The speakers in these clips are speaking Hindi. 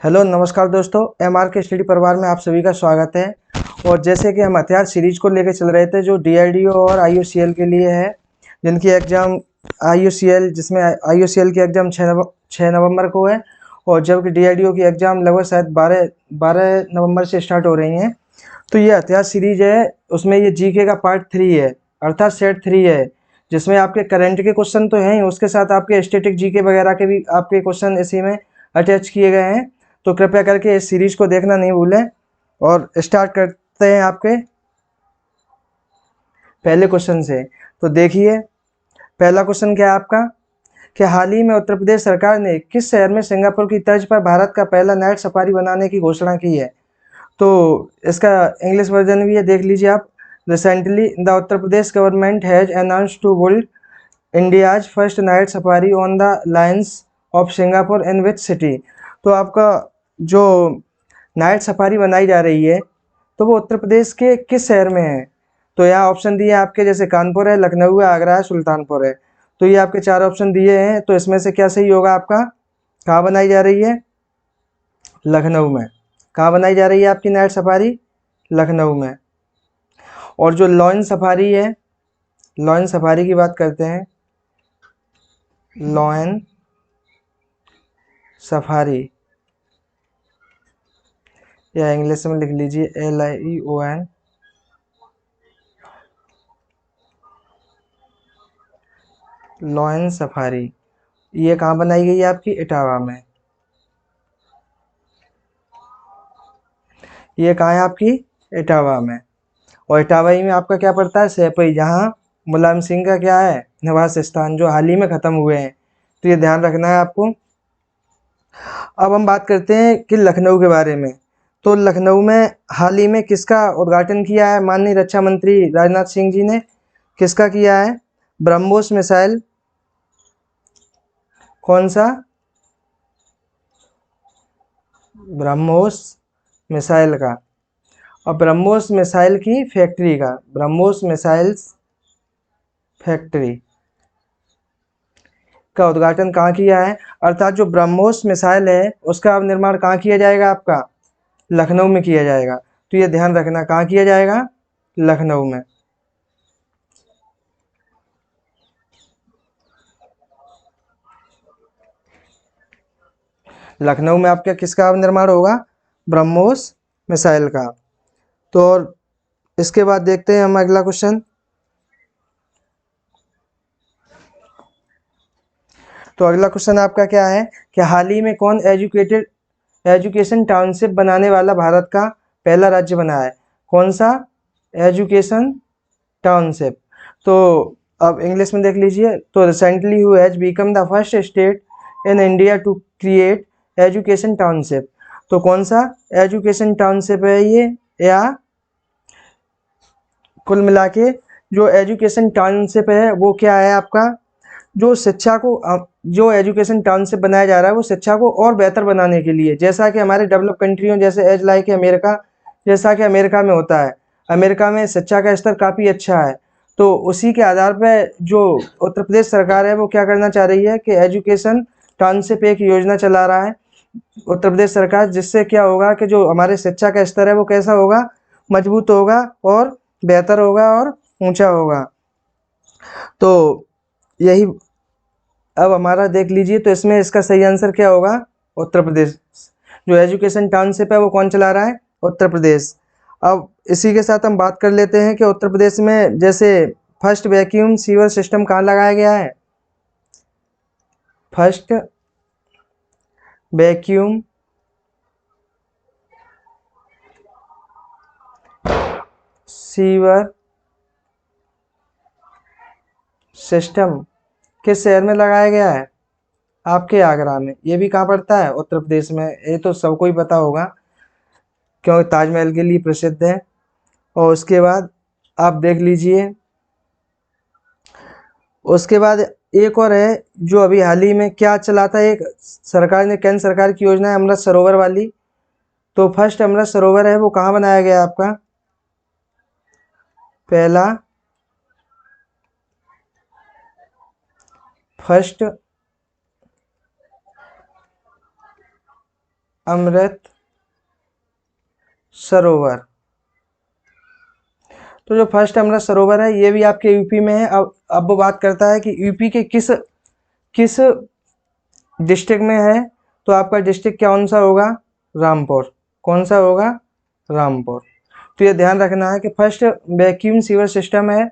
हेलो नमस्कार दोस्तों, एमआर के स्टडी परिवार में आप सभी का स्वागत है। और जैसे कि हम हथियार सीरीज को लेकर चल रहे थे जो डीआरडीओ और आईयूसीएल के लिए है, जिनकी एग्ज़ाम आईयूसीएल जिसमें आईयूसीएल की एग्ज़ाम 6 नवंबर को है और जबकि डीआरडीओ की एग्ज़ाम लगभग शायद 12 नवंबर से स्टार्ट हो रही हैं। तो ये हथियार सीरीज है, उसमें ये जीके का पार्ट 3 है, अर्थात सेट 3 है, जिसमें आपके करंट के क्वेश्चन तो हैं ही, उसके साथ आपके स्टैटिक जीके वगैरह के भी आपके क्वेश्चन इसी में अटैच किए गए हैं। तो कृपया करके इस सीरीज को देखना नहीं भूलें। और स्टार्ट करते हैं आपके पहले क्वेश्चन से। तो देखिए, पहला क्वेश्चन क्या है आपका कि हाल ही में उत्तर प्रदेश सरकार ने किस शहर में सिंगापुर की तर्ज पर भारत का पहला नाइट सफारी बनाने की घोषणा की है। तो इसका इंग्लिश वर्जन भी है, देख लीजिए आप। Recently the Uttar Pradesh government has announced to hold India's first night safari on the lines of Singapore in which city. तो आपका जो नाइट सफारी बनाई जा रही है तो वो उत्तर प्रदेश के किस शहर में है। तो यहाँ ऑप्शन दिए आपके, जैसे कानपुर है, लखनऊ है, आगरा है, सुल्तानपुर है। तो ये आपके 4 ऑप्शन दिए हैं, तो इसमें से क्या सही होगा आपका। कहाँ बनाई जा रही है, लखनऊ में। कहाँ बनाई जा रही है आपकी नाइट सफारी, लखनऊ में। और जो लॉयन सफारी है, लॉयन सफारी की बात करते हैं। लॉयन सफारी या इंग्लिश में लिख लीजिए LIEON। लॉयन सफारी ये कहाँ बनाई गई है आपकी, इटावा में। ये कहाँ है आपकी, इटावा में। और इटावा ही में आपका क्या पड़ता है, सेपई, जहाँ मुलायम सिंह का क्या है, निवास स्थान, जो हाल ही में ख़त्म हुए हैं। तो ये ध्यान रखना है आपको। अब हम बात करते हैं कि लखनऊ के बारे में। तो लखनऊ में हाल ही में किसका उद्घाटन किया है माननीय रक्षा मंत्री राजनाथ सिंह जी ने। किसका किया है, ब्रह्मोस मिसाइल। कौन सा, ब्रह्मोस मिसाइल का। और ब्रह्मोस मिसाइल की फैक्ट्री का, ब्रह्मोस मिसाइल्स फैक्ट्री का उद्घाटन कहाँ किया है। अर्थात जो ब्रह्मोस मिसाइल है उसका अब निर्माण कहाँ किया जाएगा आपका, लखनऊ में किया जाएगा। तो ये ध्यान रखना, कहाँ किया जाएगा, लखनऊ में। लखनऊ में आपका किसका अब निर्माण होगा, ब्रह्मोस मिसाइल का। तो और इसके बाद देखते हैं हम अगला क्वेश्चन। तो अगला क्वेश्चन आपका क्या है कि हाल ही में कौन एजुकेशन टाउनशिप बनाने वाला भारत का पहला राज्य बना है। कौन सा, एजुकेशन टाउनशिप। तो अब इंग्लिश में देख लीजिए। तो recently who has become the first state in India to create education township. तो कौन सा एजुकेशन टाउनशिप है ये, या कुल मिला के जो एजुकेशन टाउनशिप है वो क्या है आपका, जो शिक्षा को जो एजुकेशन टाउनशिप बनाया जा रहा है वो शिक्षा को और बेहतर बनाने के लिए, जैसा कि हमारे डेवलप कंट्रियों जैसे एज लाइक अमेरिका, जैसा कि अमेरिका में होता है। अमेरिका में शिक्षा का स्तर काफ़ी अच्छा है। तो उसी के आधार पर जो उत्तर प्रदेश सरकार है वो क्या करना चाह रही है कि एजुकेशन टाउनशिप एक योजना चला रहा है उत्तर प्रदेश सरकार, जिससे क्या होगा कि जो हमारे शिक्षा का स्तर है वो कैसा होगा, मजबूत होगा और बेहतर होगा और ऊंचा होगा। तो यही अब हमारा देख लीजिए। तो इसमें इसका सही आंसर क्या होगा, उत्तर प्रदेश। जो एजुकेशन टाउनशिप है वो कौन चला रहा है, उत्तर प्रदेश। अब इसी के साथ हम बात कर लेते हैं कि उत्तर प्रदेश में जैसे फर्स्ट वैक्यूम सीवर सिस्टम कहाँ लगाया गया है। फर्स्ट वैक्यूम सीवर सिस्टम किस शहर में लगाया गया है, आपके आगरा में। ये भी कहाँ पड़ता है, उत्तर प्रदेश में। ये तो सबको ही पता होगा क्योंकि ताजमहल के लिए प्रसिद्ध है। और उसके बाद आप देख लीजिए, उसके बाद एक और है जो अभी हाल ही में क्या चला था, एक सरकार ने, केंद्र सरकार की योजना है अमृत सरोवर वाली। तो फर्स्ट अमृत सरोवर है वो कहाँ बनाया गया है आपका, पहला फर्स्ट अमृत सरोवर। तो जो फर्स्ट अमृत सरोवर है ये भी आपके यूपी में है। अब वो बात करता है कि यूपी के किस किस डिस्ट्रिक्ट में है। तो आपका डिस्ट्रिक्ट कौन सा होगा? रामपुर। कौन सा होगा? रामपुर। तो ये ध्यान रखना है कि फर्स्ट वैक्यूम सीवर सिस्टम है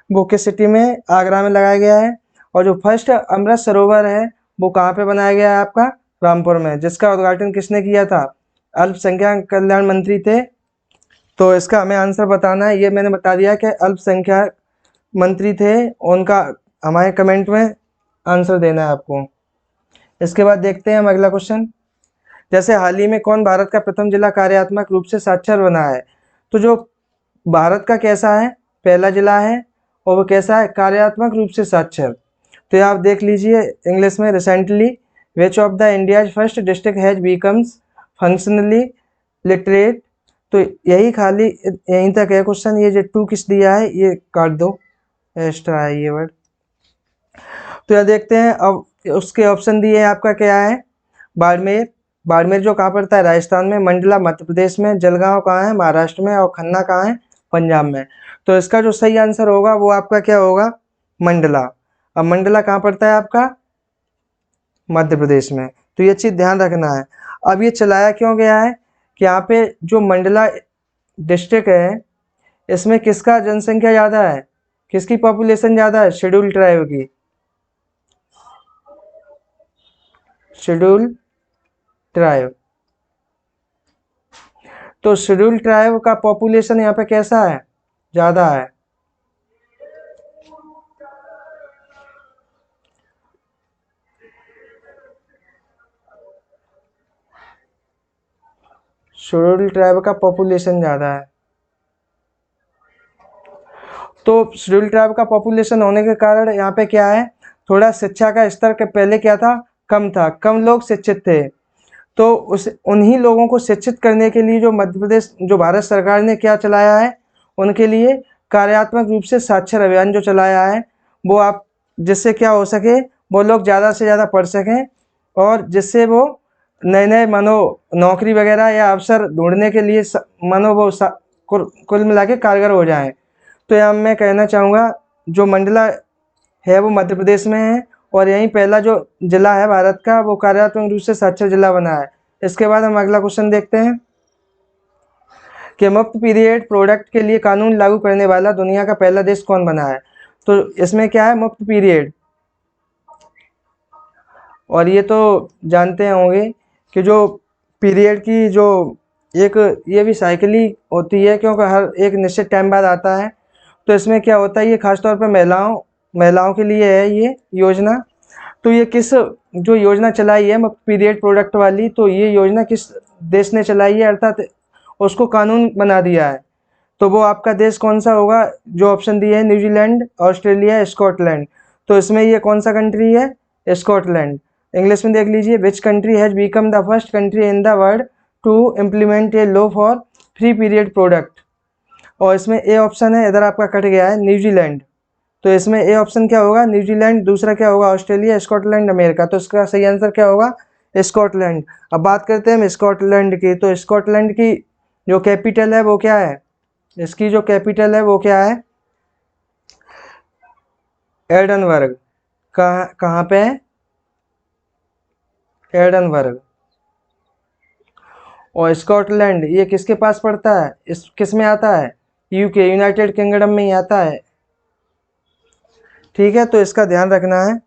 वो किस सिटी में? आगरा में लगाया गया है। और जो फर्स्ट अमृत सरोवर है वो कहाँ पे बनाया गया है? आपका रामपुर में। जिसका उद्घाटन किसने किया था? अल्पसंख्यक कल्याण मंत्री थे। तो इसका हमें आंसर बताना है। ये मैंने बता दिया कि अल्पसंख्यक मंत्री थे, उनका हमारे कमेंट में आंसर देना है आपको। इसके बाद देखते हैं हम अगला क्वेश्चन। जैसे हाल ही में कौन भारत का प्रथम जिला कार्यात्मक रूप से साक्षर बना है? तो जो भारत का कैसा है? पहला जिला है और वो कैसा है? कार्यात्मक रूप से साक्षर। तो ये आप देख लीजिए इंग्लिश में, recently which of the India's first district has becomes functionally literate. तो यही खाली यहीं तक है क्वेश्चन। ये जो टू किस दिया है ये काट दो, एक्स्ट्रा है ये वर्ड। तो यह देखते हैं अब उसके ऑप्शन दिए हैं। आपका क्या है? बाड़मेर। बाड़मेर जो कहाँ पड़ता है? राजस्थान में। मंडला मध्य प्रदेश में। जलगांव कहाँ है? महाराष्ट्र में। और खन्ना कहाँ है? पंजाब में। तो इसका जो सही आंसर होगा वो आपका क्या होगा? मंडला। अब मंडला कहाँ पड़ता है आपका? मध्य प्रदेश में। तो ये चीज़ ध्यान रखना है। अब ये चलाया क्यों गया है कि यहाँ पे जो मंडला डिस्ट्रिक्ट है इसमें किसका जनसंख्या ज़्यादा है? किसकी पॉपुलेशन ज़्यादा है? शेड्यूल ट्राइब की। Schedule tribe. तो शेड्यूल ट्राइब का पॉपुलेशन यहाँ पे कैसा है? ज़्यादा है। शेड्यूल ट्राइब का पॉपुलेशन ज़्यादा है। तो शेड्यूल ट्राइब का पॉपुलेशन होने के कारण यहाँ पे क्या है? थोड़ा शिक्षा का स्तर के पहले क्या था? कम था, कम लोग शिक्षित थे। तो उस उन्हीं लोगों को शिक्षित करने के लिए जो मध्य प्रदेश, जो भारत सरकार ने क्या चलाया है उनके लिए कार्यात्मक रूप से साक्षर अभियान जो चलाया है वो आप, जिससे क्या हो सके वो लोग ज़्यादा से ज़्यादा पढ़ सकें और जिससे वो नए नए मानो नौकरी वगैरह या अवसर ढूंढने के लिए मानो वो कुल मिला के कारगर हो जाएं। तो यहाँ मैं कहना चाहूँगा जो मंडला है वो मध्य प्रदेश में है और यहीं पहला जो जिला है भारत का वो कार्यात्मक रूप से साक्षर जिला बना है। इसके बाद हम अगला क्वेश्चन देखते हैं कि मुफ्त पीरियड प्रोडक्ट के लिए कानून लागू करने वाला दुनिया का पहला देश कौन बना है? तो इसमें क्या है? मुफ्त पीरियड। और ये तो जानते होंगे कि जो पीरियड की जो एक ये भी साइकिल ही होती है क्योंकि हर एक निश्चित टाइम बाद आता है। तो इसमें क्या होता है, ये खासतौर पर महिलाओं के लिए है ये योजना। तो ये किस जो योजना चलाई है पीरियड प्रोडक्ट वाली, तो ये योजना किस देश ने चलाई है, अर्थात उसको कानून बना दिया है। तो वो आपका देश कौन सा होगा? जो ऑप्शन दिए हैं न्यूजीलैंड, ऑस्ट्रेलिया, स्कॉटलैंड। तो इसमें ये कौन सा कंट्री है? स्कॉटलैंड। इंग्लिश में देख लीजिए, which country has become the first country in the world to implement a law for free period product. और इसमें ए ऑप्शन है, इधर आपका कट गया है, न्यूजीलैंड। तो इसमें ए ऑप्शन क्या होगा? न्यूजीलैंड। दूसरा क्या होगा? Australia, Scotland, America. तो इसका सही आंसर क्या होगा? स्कॉटलैंड। अब बात करते हैं हम स्कॉटलैंड की। तो स्कॉटलैंड की जो कैपिटल है वो क्या है? इसकी जो कैपिटल है वो क्या है? एडनबर्ग। कहाँ पे है? एडनबर्ग। और स्कॉटलैंड ये किसके पास पड़ता है? इस किस में आता है? यूके, यूनाइटेड किंगडम में ही आता है। ठीक है, तो इसका ध्यान रखना है।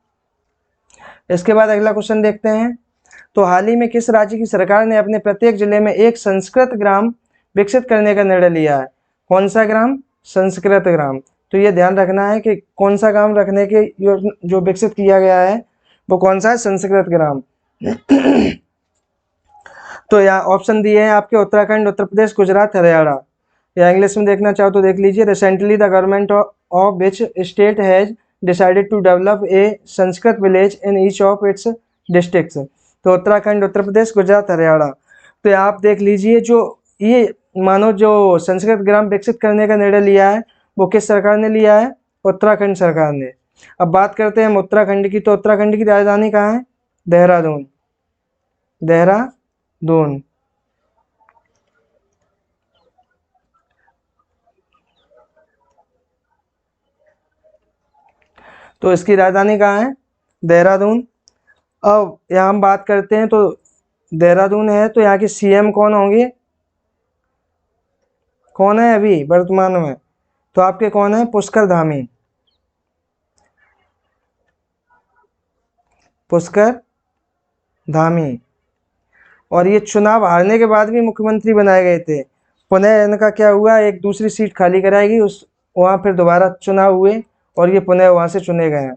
इसके बाद अगला क्वेश्चन देखते हैं। तो हाल ही में किस राज्य की सरकार ने अपने प्रत्येक जिले में एक संस्कृत ग्राम विकसित करने का निर्णय लिया है? कौन सा ग्राम? संस्कृत ग्राम। तो ये ध्यान रखना है कि कौन सा ग्राम रखने के जो विकसित किया गया है वो कौन सा है? संस्कृत ग्राम। तो यहाँ ऑप्शन दिए हैं आपके उत्तराखंड, उत्तर प्रदेश, गुजरात, हरियाणा। या इंग्लिश में देखना चाहो तो देख लीजिए, recently the government of which state has decided to develop a Sanskrit village in each of its districts. तो उत्तराखंड, उत्तर प्रदेश, गुजरात, हरियाणा। तो आप देख लीजिए जो ये मानो जो संस्कृत ग्राम विकसित करने का निर्णय लिया है वो किस सरकार ने लिया है? उत्तराखंड सरकार ने। अब बात करते हैं हम उत्तराखंड की। तो उत्तराखंड की राजधानी कहाँ है? देहरादून। दून। तो इसकी राजधानी कहाँ है? देहरादून। अब यहाँ हम बात करते हैं, तो देहरादून है, तो यहाँ के सीएम कौन होंगे, कौन है अभी वर्तमान में? तो आपके कौन है? पुष्कर धामी। पुष्कर धामी। और ये चुनाव हारने के बाद भी मुख्यमंत्री बनाए गए थे। पुनः इनका क्या हुआ, एक दूसरी सीट खाली कराएगी, उस वहाँ फिर दोबारा चुनाव हुए और ये पुनः वहाँ से चुने गए हैं।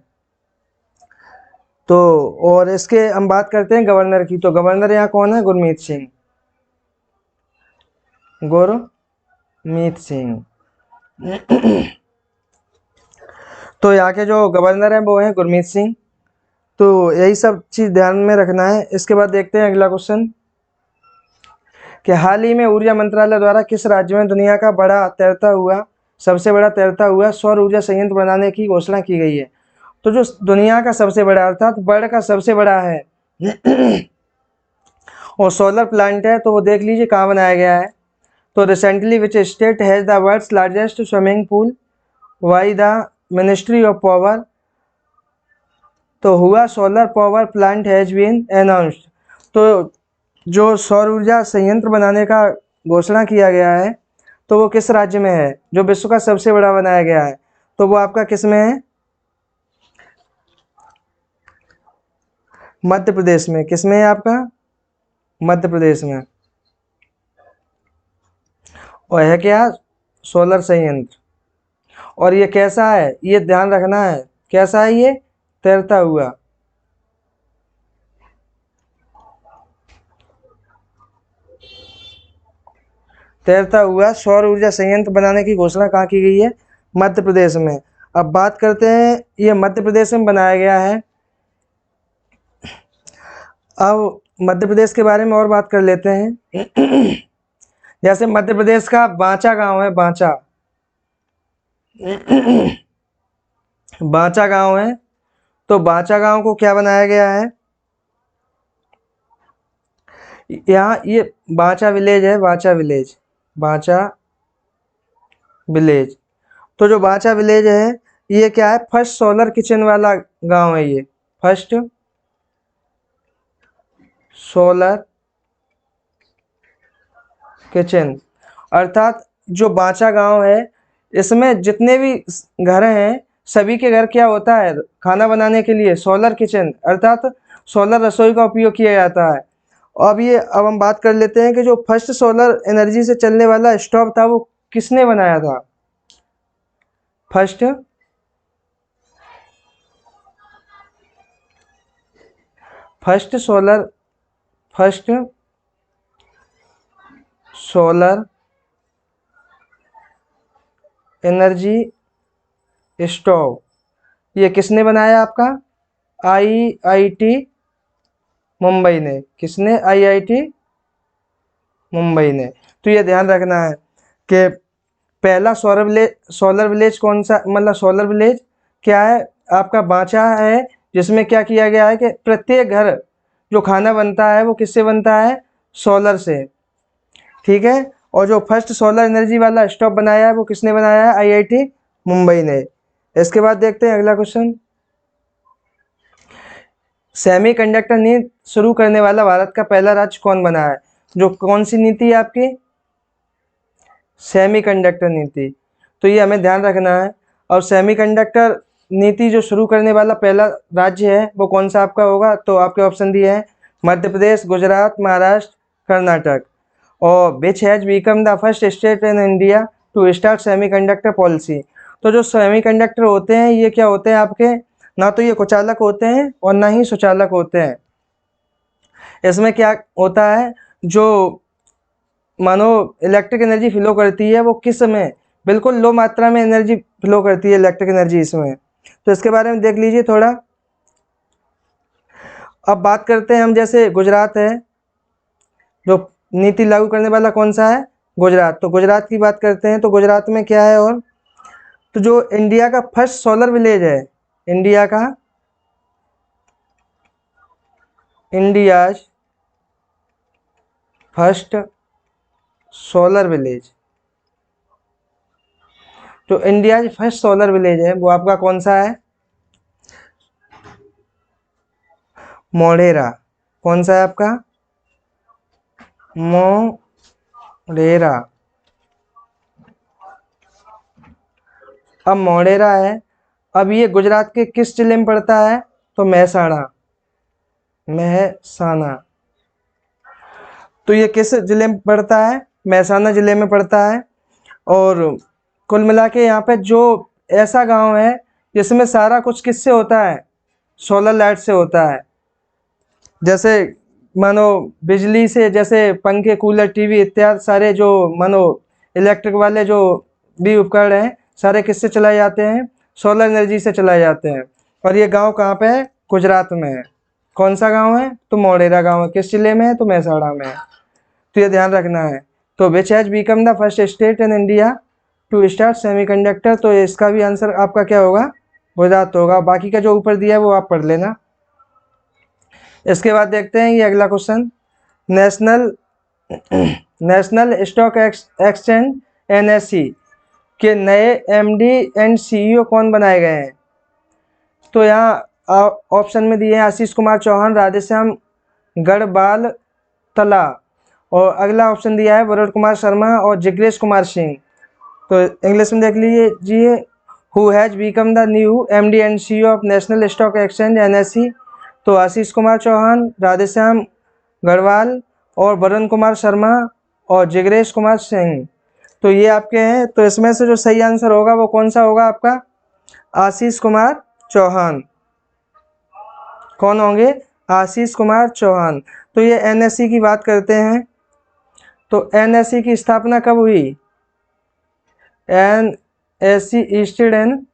तो और इसके हम बात करते हैं गवर्नर की, तो गवर्नर यहाँ कौन है? गुरमीत सिंह। गुरमीत सिंह। तो यहाँ के जो गवर्नर हैं वो हैं गुरमीत सिंह। तो यही सब चीज़ ध्यान में रखना है। इसके बाद देखते हैं अगला क्वेश्चन कि हाल ही में ऊर्जा मंत्रालय द्वारा किस राज्य में दुनिया का सबसे बड़ा तैरता हुआ सौर ऊर्जा संयंत्र बनाने की घोषणा की गई है? तो जो दुनिया का सबसे बड़ा अर्थात वर्ल्ड का सबसे बड़ा है और सोलर प्लांट है, तो वो देख लीजिए कहाँ बनाया गया है। तो recently which state has the world's largest swimming pool by the ministry of power? तो हुआ solar power plant has been announced. तो जो सौर ऊर्जा संयंत्र बनाने का घोषणा किया गया है, तो वो किस राज्य में है जो विश्व का सबसे बड़ा बनाया गया है? तो वो आपका किस में है? मध्य प्रदेश में। किस में है आपका? मध्य प्रदेश में। और है क्या? सोलर संयंत्र। और ये कैसा है, ये ध्यान रखना है, कैसा है ये? तैरता हुआ। तैरता हुआ सौर ऊर्जा संयंत्र बनाने की घोषणा कहाँ की गई है? मध्य प्रदेश में। अब बात करते हैं, ये मध्य प्रदेश में बनाया गया है। अब मध्य प्रदेश के बारे में और बात कर लेते हैं। जैसे मध्य प्रदेश का बांचा गांव है, बांचा बांचा गांव है, तो बांचा गांव को क्या बनाया गया है? यहाँ ये बांचा विलेज है, बांचा विलेज, बांचा विलेज। तो जो बांचा विलेज है, ये क्या है? फर्स्ट सोलर किचन वाला गांव है ये। First solar kitchen. अर्थात जो बांचा गांव है, इसमें जितने भी घर हैं, सभी के घर क्या होता है? खाना बनाने के लिए सोलर किचन अर्थात सोलर रसोई का उपयोग किया जाता है। अब हम बात कर लेते हैं कि जो फर्स्ट सोलर एनर्जी से चलने वाला स्टोव था, वो किसने बनाया था? फर्स्ट सोलर एनर्जी स्टोव ये किसने बनाया आपका? आईआईटी मुंबई ने। किसने? आईआईटी मुंबई ने। तो ये ध्यान रखना है कि पहला सोलर विलेज कौन सा, मतलब सोलर विलेज क्या है आपका? बांचा है, जिसमें क्या किया गया है कि प्रत्येक घर जो खाना बनता है वो किससे बनता है? सोलर से। ठीक है। और जो फर्स्ट सोलर एनर्जी वाला स्टोव बनाया है वो किसने बनाया है? आईआईटी मुंबई ने। इसके बाद देखते हैं अगला क्वेश्चन। सेमीकंडक्टर नीति शुरू करने वाला भारत का पहला राज्य कौन बना है? जो कौन सी नीति है आपकी? सेमीकंडक्टर नीति। तो ये हमें ध्यान रखना है। और सेमीकंडक्टर नीति जो शुरू करने वाला पहला राज्य है वो कौन सा आपका होगा? तो आपके ऑप्शन दिए हैं मध्य प्रदेश, गुजरात, महाराष्ट्र, कर्नाटक। और which has become the first state in India to start semiconductor policy. तो जो सेमीकंडक्टर होते हैं ये क्या होते हैं आपके? ना तो ये कुचालक होते हैं और ना ही सुचालक होते हैं। इसमें क्या होता है, जो मानो इलेक्ट्रिक एनर्जी फ्लो करती है वो किस में? बिल्कुल लो मात्रा में एनर्जी फ्लो करती है इलेक्ट्रिक एनर्जी इसमें। तो इसके बारे में देख लीजिए थोड़ा। अब बात करते हैं हम, जैसे गुजरात है, जो नीति लागू करने वाला कौन सा है? गुजरात। तो गुजरात की बात करते हैं, तो गुजरात में क्या है? और तो जो इंडिया का फर्स्ट सोलर विलेज है, इंडियाज फर्स्ट सोलर विलेज, जो इंडिया की फर्स्ट सोलर विलेज है वो आपका कौन सा है? मोढेरा। कौन सा है आपका? मोढेरा। अब मोढेरा है, अब ये गुजरात के किस जिले में पड़ता है? तो महसाणा, महसाणा। तो ये किस जिले में पड़ता है? महसाणा जिले में पड़ता है। और कुल मिला के यहाँ पे जो ऐसा गांव है जिसमें सारा कुछ किससे होता है? सोलर लाइट से होता है। जैसे मानो बिजली से, जैसे पंखे, कूलर, टीवी इत्यादि सारे जो मानो इलेक्ट्रिक वाले जो भी उपकरण हैं सारे किससे चलाए जाते हैं? सोलर एनर्जी से चलाए जाते हैं। और ये गांव कहाँ पे है? गुजरात में है। कौन सा गांव है? तो मोढेरा गांव है। किस जिले में है? तो महसाणा में है। तो ये ध्यान रखना है। तो which has become the first state in India to start semiconductor, तो इसका भी आंसर आपका क्या होगा? गुजरात होगा। बाकी का जो ऊपर दिया है वो आप पढ़ लेना। इसके बाद देखते हैं ये अगला question. National national stock exchange NSC के नए एमडी एंड सीईओ कौन बनाए गए हैं? तो यहाँ ऑप्शन में दिए हैं आशीष कुमार चौहान, राधेश्याम गढ़वाल तला, और अगला ऑप्शन दिया है वरुण कुमार शर्मा और जिग्नेश कुमार सिंह। तो इंग्लिश में देख लीजिए, who has become the new MD and CEO of national stock exchange NSC? तो आशीष कुमार चौहान, राधेश्याम गढ़वाल और वरुण कुमार शर्मा और जिग्नेश कुमार सिंह। तो ये आपके हैं। तो इसमें से जो सही आंसर होगा वो कौन सा होगा आपका? आशीष कुमार चौहान। कौन होंगे? आशीष कुमार चौहान। तो ये एनएससी की बात करते हैं। तो एनएससी की स्थापना कब हुई? एनएससी ईस्टेड इन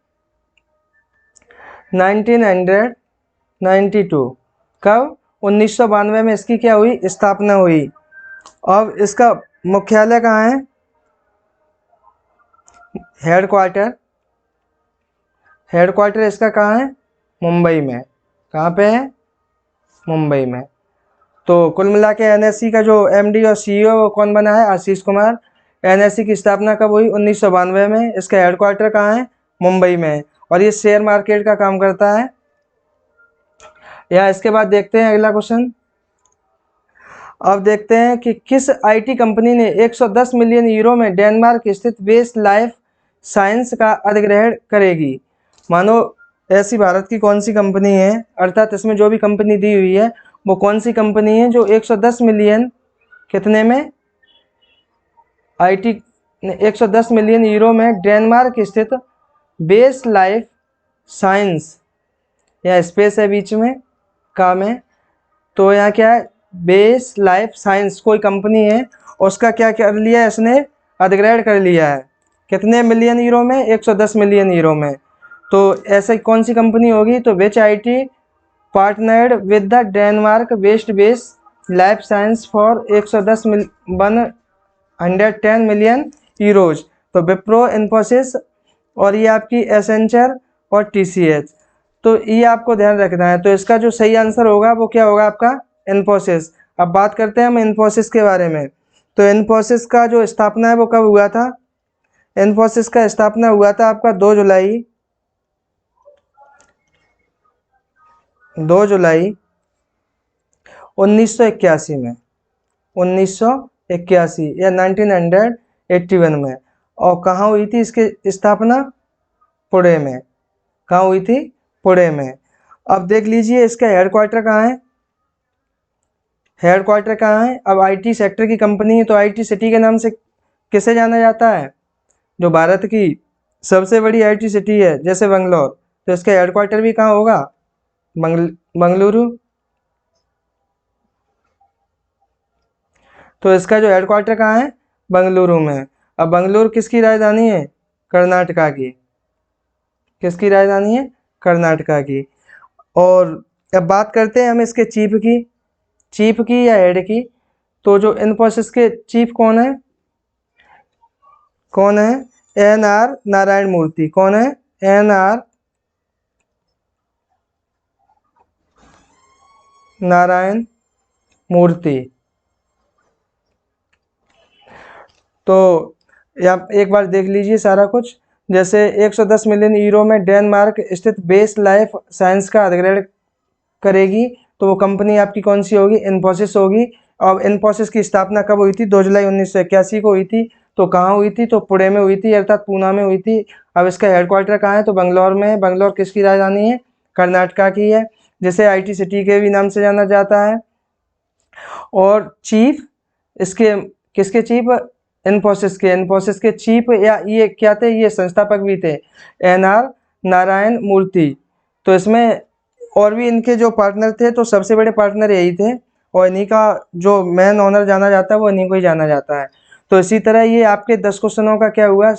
1992। कब? 1992 में इसकी क्या हुई? स्थापना हुई। अब इसका मुख्यालय कहाँ है? हेडक्वार्टर इसका कहाँ है? मुंबई में। कहाँ पे है? मुंबई में। तो कुल मिला के एनएससी का जो एमडी और सीईओ वो कौन बना है? आशीष कुमार। एनएससी की स्थापना कब हुई? 1992 में। इसका हेडक्वार्टर कहाँ है? मुंबई में। और ये शेयर मार्केट का काम करता है। या इसके बाद देखते हैं अगला क्वेश्चन। अब देखते हैं कि किस आईटी कंपनी ने 110 मिलियन यूरो में डेनमार्क स्थित वेस्ट लाइफ साइंस का अधिग्रहण करेगी? मानो ऐसी भारत की कौन सी कंपनी है, अर्थात इसमें जो भी कंपनी दी हुई है वो कौन सी कंपनी है जो 110 मिलियन, कितने में? आईटी 110 मिलियन यूरो में डेनमार्क स्थित बेस लाइफ साइंस, या स्पेस है बीच में, काम है। तो यहाँ क्या है? बेस लाइफ साइंस कोई कंपनी है, उसका क्या कर लिया है इसने? अधिग्रहण कर लिया है। कितने मिलियन यूरो में? 110 मिलियन यूरो में। तो ऐसे कौन सी कंपनी होगी? तो which IT partnered with the Denmark based base life science for 110 million euros? तो विप्रो, इन्फोसिस, और ये आपकी एसेंचर और टीसीएस। तो ये आपको ध्यान रखना है। तो इसका जो सही आंसर होगा वो क्या होगा आपका? इन्फोसिस। अब बात करते हैं हम इन्फोसिस के बारे में। तो इन्फोसिस का जो स्थापना है वो कब हुआ था? इन्फोसिस का स्थापना हुआ था आपका 2 जुलाई 1981 में। 1981 या 1981 में। और कहाँ हुई थी इसकी स्थापना? पुणे में। कहाँ हुई थी? पुणे में। अब देख लीजिए इसका हेडक्वार्टर कहाँ है? हेडक्वार्टर कहाँ है? अब आईटी सेक्टर की कंपनी है तो आईटी सिटी के नाम से किसे जाना जाता है? जो भारत की सबसे बड़ी आईटी सिटी है जैसे बंगलोर, तो इसका हेडक्वार्टर भी कहाँ होगा? बंगलुरु। तो इसका जो हेडक्वार्टर कहाँ है? बंगलुरु में। अब बंगलुरु किसकी राजधानी है? कर्नाटका की। किसकी राजधानी है? कर्नाटका की। और अब बात करते हैं हम इसके चीफ की या हेड की। तो जो इन्फोसिस के चीफ कौन है? कौन है? एन आर नारायण मूर्ति। कौन है? एन आर नारायण मूर्ति। तो या एक बार देख लीजिए सारा कुछ। जैसे 110 मिलियन यूरो में डेनमार्क स्थित बेस लाइफ साइंस का अधिग्रहण करेगी, तो वो कंपनी आपकी कौन सी होगी? इन्फोसिस होगी। और इन्फोसिस की स्थापना कब हुई थी? 2 जुलाई 1981 को हुई थी। तो कहाँ हुई थी? तो पुणे में हुई थी, अर्थात पूना में हुई थी। अब इसका हेडक्वार्टर कहाँ है? तो बंगलौर में है। बंगलौर किसकी राजधानी है? कर्नाटका की है, जिसे IT सिटी के भी नाम से जाना जाता है। और चीफ इसके किसके चीफ? इन्फोसिस के चीफ या ये क्या थे? ये संस्थापक भी थे, NR नारायण मूर्ति। तो इसमें और भी इनके जो पार्टनर थे, तो सबसे बड़े पार्टनर यही थे, और इन्हीं का जो मेन ओनर जाना जाता है वो इन्हीं को ही जाना जाता है। तो इसी तरह ये आपके 10 क्वेश्चनों का क्या हुआ,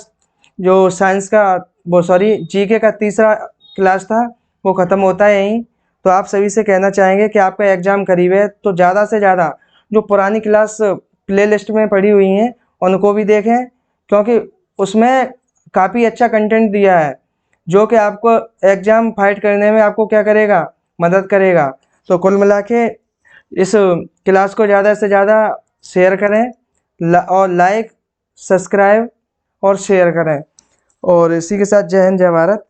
जो साइंस का वो सॉरी जीके का तीसरा क्लास था वो ख़त्म होता है यहीं। तो आप सभी से कहना चाहेंगे कि आपका एग्ज़ाम करीब है, तो ज़्यादा से ज़्यादा जो पुरानी क्लास प्ले लिस्ट में पड़ी हुई हैं उनको भी देखें, क्योंकि उसमें काफ़ी अच्छा कंटेंट दिया है जो कि आपको एग्ज़ाम फाइट करने में आपको क्या करेगा? मदद करेगा। तो कुल मिला के इस क्लास को ज़्यादा से ज़्यादा शेयर करें, और लाइक, सब्सक्राइब और शेयर करें। और इसी के साथ जय हिंद, जय भारत।